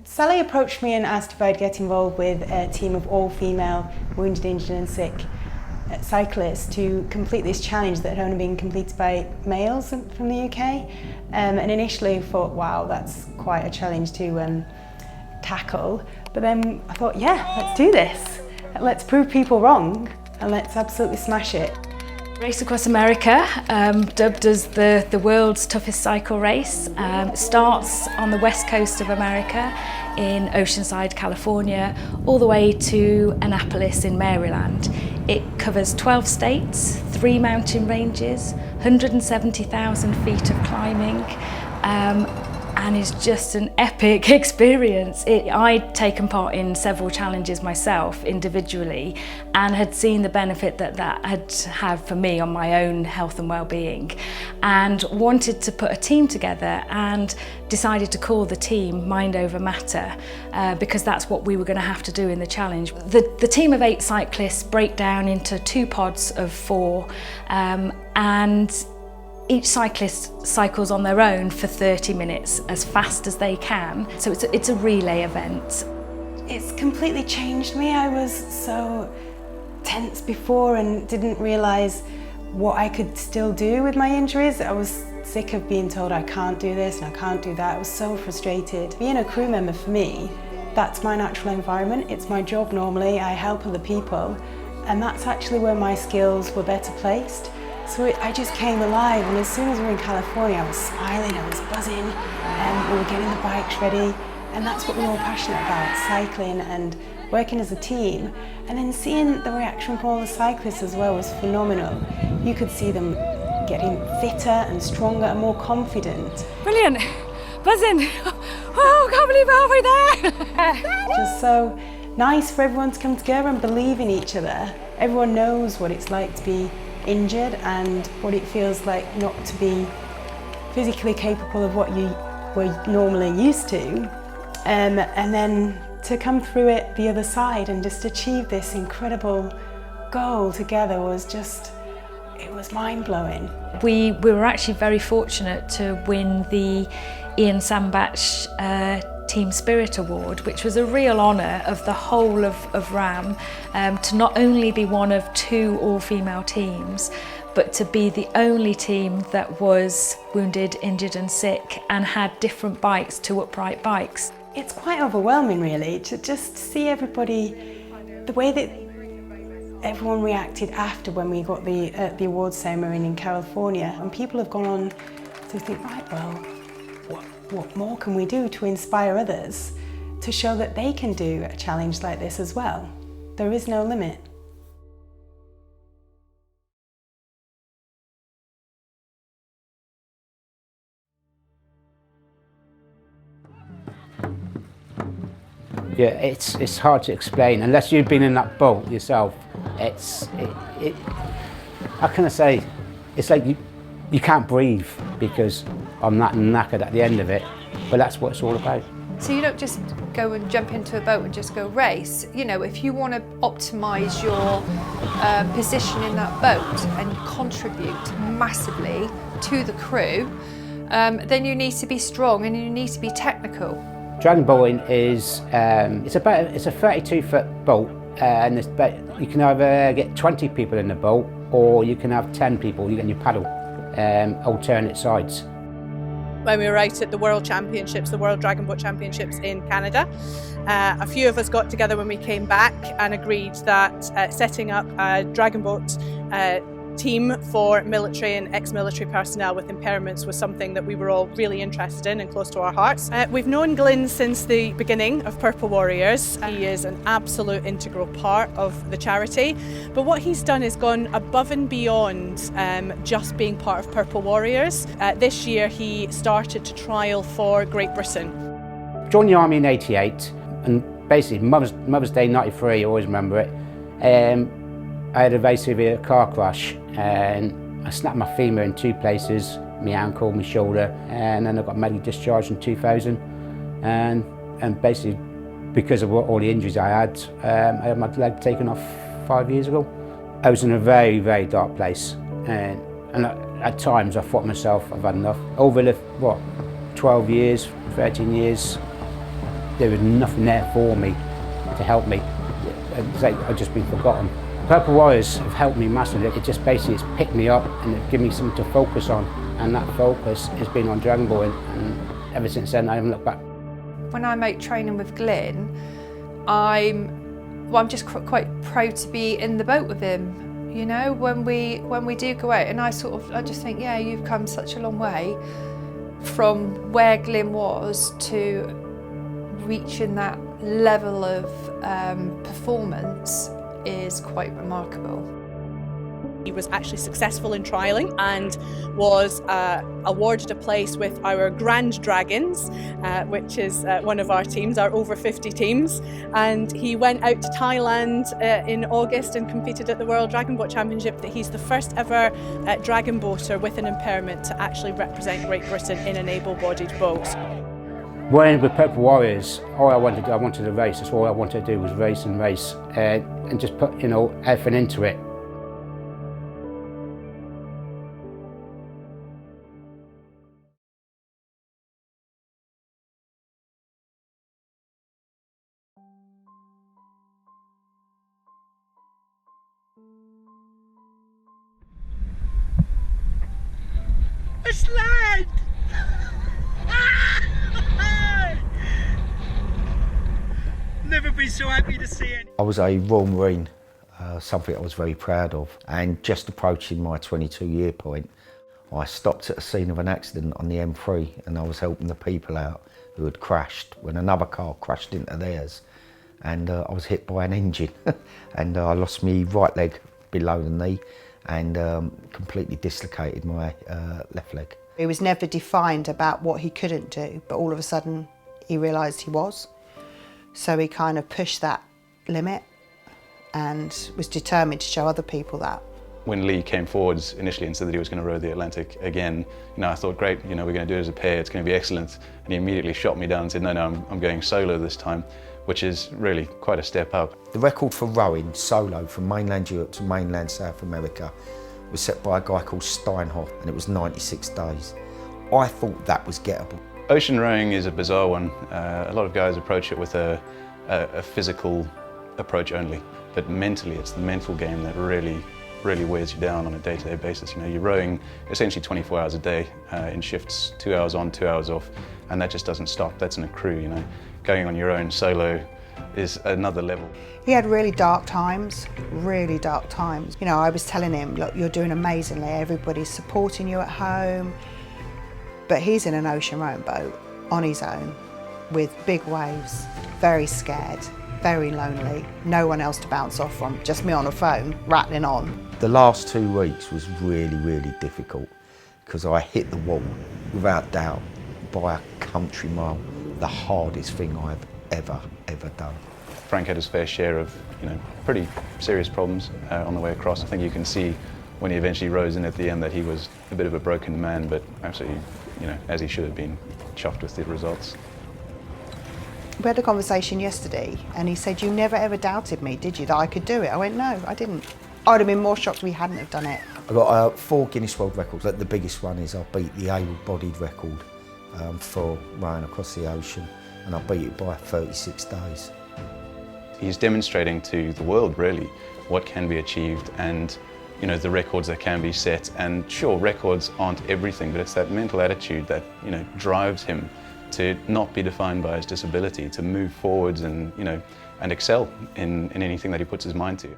Sally approached me and asked if I'd get involved with a team of all-female wounded, injured and sick cyclists to complete this challenge that had only been completed by males from the UK. And initially I thought, wow, that's quite a challenge to tackle. But then I thought, yeah, let's do this. Let's prove people wrong and let's absolutely smash it. Race across America, dubbed as the world's toughest cycle race, starts on the west coast of America in Oceanside, California, all the way to Annapolis in Maryland. It covers 12 states, 3 mountain ranges, 170,000 feet of climbing, and is just an epic experience. I'd taken part in several challenges myself individually and had seen the benefit that had for me on my own health and well-being, and wanted to put a team together and decided to call the team Mind Over Matter because that's what we were going to have to do in the challenge. The team of 8 cyclists break down into 2 pods of 4 and each cyclist cycles on their own for 30 minutes as fast as they can. So it's a relay event. It's completely changed me. I was so tense before and didn't realise what I could still do with my injuries. I was sick of being told I can't do this and I can't do that. I was so frustrated. Being a crew member for me, that's my natural environment. It's my job normally. I help other people, and that's actually where my skills were better placed. So I just came alive, and as soon as we were in California, I was smiling, I was buzzing, and we were getting the bikes ready, and that's what we were all passionate about, cycling and working as a team. And then seeing the reaction from all the cyclists as well was phenomenal. You could see them getting fitter and stronger and more confident. Brilliant, buzzing, oh, I can't believe we're halfway there. Just so nice for everyone to come together and believe in each other. Everyone knows what it's like to be injured and what it feels like not to be physically capable of what you were normally used to, and then to come through it the other side and just achieve this incredible goal together was just, it was mind-blowing. We were actually very fortunate to win the Ian Sambach Team Spirit Award, which was a real honour of the whole of RAM, to not only be one of 2 all-female teams, but to be the only team that was wounded, injured and sick and had different bikes, 2 upright bikes. It's quite overwhelming really to just see everybody, the way that everyone reacted after when we got the awards ceremony in California, and people have gone on to think, right, well, what more can we do to inspire others to show that they can do a challenge like this as well? There is no limit. Yeah, it's hard to explain unless you've been in that boat yourself. How can I say? It's like you can't breathe because I'm that knackered at the end of it, but that's what it's all about. So you don't just go and jump into a boat and just go race. You know, if you want to optimise your position in that boat and contribute massively to the crew, then you need to be strong and you need to be technical. Dragon boating is it's a 32-foot boat, and you can either get 20 people in the boat or you can have 10 people. You get your paddle, alternate sides. When we were out at the World Championships, the World Dragon Boat Championships in Canada, a few of us got together when we came back and agreed that setting up a Dragon Boat team for military and ex-military personnel with impairments was something that we were all really interested in and close to our hearts. We've known Glyn since the beginning of Purple Warriors. He is an absolute integral part of the charity, but what he's done is gone above and beyond just being part of Purple Warriors. This year he started to trial for Great Britain. Joined the army in '88, and basically Mother's Day '93, I always remember it. I had a very severe car crash and I snapped my femur in 2 places, my ankle, my shoulder, and then I got medically discharged in 2000. And basically, because of all the injuries I had my leg taken off 5 years ago. I was in a very, very dark place, and at times I thought to myself, I've had enough. Over the 12 years, 13 years, there was nothing there for me to help me. I'd just been forgotten. Purple Warriors have helped me massively. It just basically it's picked me up and it given me something to focus on, and that focus has been on dragon boating, and ever since then I haven't looked back. When I'm out training with Glyn, I'm just quite proud to be in the boat with him. You know, when we do go out, and I just think, yeah, you've come such a long way from where Glyn was to reaching that level of performance is quite remarkable. He was actually successful in trialling and was awarded a place with our Grand Dragons, which is one of our teams, our over 50 teams. And he went out to Thailand in August and competed at the World Dragon Boat Championship. He's the first ever dragon boater with an impairment to actually represent Great Britain in an able-bodied boat. When with Purple Warriors, I wanted to race. That's all I wanted to do was race and race, and just put everything into it. It's land! Never been so happy to see it. I was a Royal Marine, something I was very proud of, and just approaching my 22-year point, I stopped at a scene of an accident on the M3 and I was helping the people out who had crashed when another car crashed into theirs, and I was hit by an engine and I lost my right leg below the knee and completely dislocated my left leg. He was never defined about what he couldn't do, but all of a sudden he realised he was. So he kind of pushed that limit and was determined to show other people that. When Lee came forwards initially and said that he was going to row the Atlantic again, I thought, great, we're going to do it as a pair, it's going to be excellent. And he immediately shot me down and said, no, I'm going solo this time, which is really quite a step up. The record for rowing solo from mainland Europe to mainland South America was set by a guy called Steinhoff, and it was 96 days. I thought that was gettable. Ocean rowing is a bizarre one. A lot of guys approach it with a physical approach only, but mentally it's the mental game that really wears you down on a day-to-day basis. You're rowing essentially 24 hours a day in shifts, 2 hours on, 2 hours off, and that just doesn't stop. That's in a crew, Going on your own solo is another level. He had really dark times, really dark times. I was telling him, look, you're doing amazingly, everybody's supporting you at home, but he's in an ocean rowing boat on his own with big waves, very scared, very lonely, no one else to bounce off from, just me on a phone, rattling on. The last 2 weeks was really difficult because I hit the wall, without doubt, by a country mile, the hardest thing I've ever done. Frank had his fair share of, pretty serious problems on the way across. I think you can see when he eventually rose in at the end that he was a bit of a broken man, but absolutely, as he should have been, chuffed with the results. We had a conversation yesterday and he said, you never ever doubted me, did you, that I could do it? I went, no, I didn't. I would have been more shocked if we hadn't have done it. I got 4 Guinness World Records. The biggest one is I beat the able-bodied record for rowing across the ocean, and I beat it by 36 days. He's demonstrating to the world really what can be achieved and the records that can be set. And sure, records aren't everything, but it's that mental attitude that drives him to not be defined by his disability, to move forwards and and excel in anything that he puts his mind to.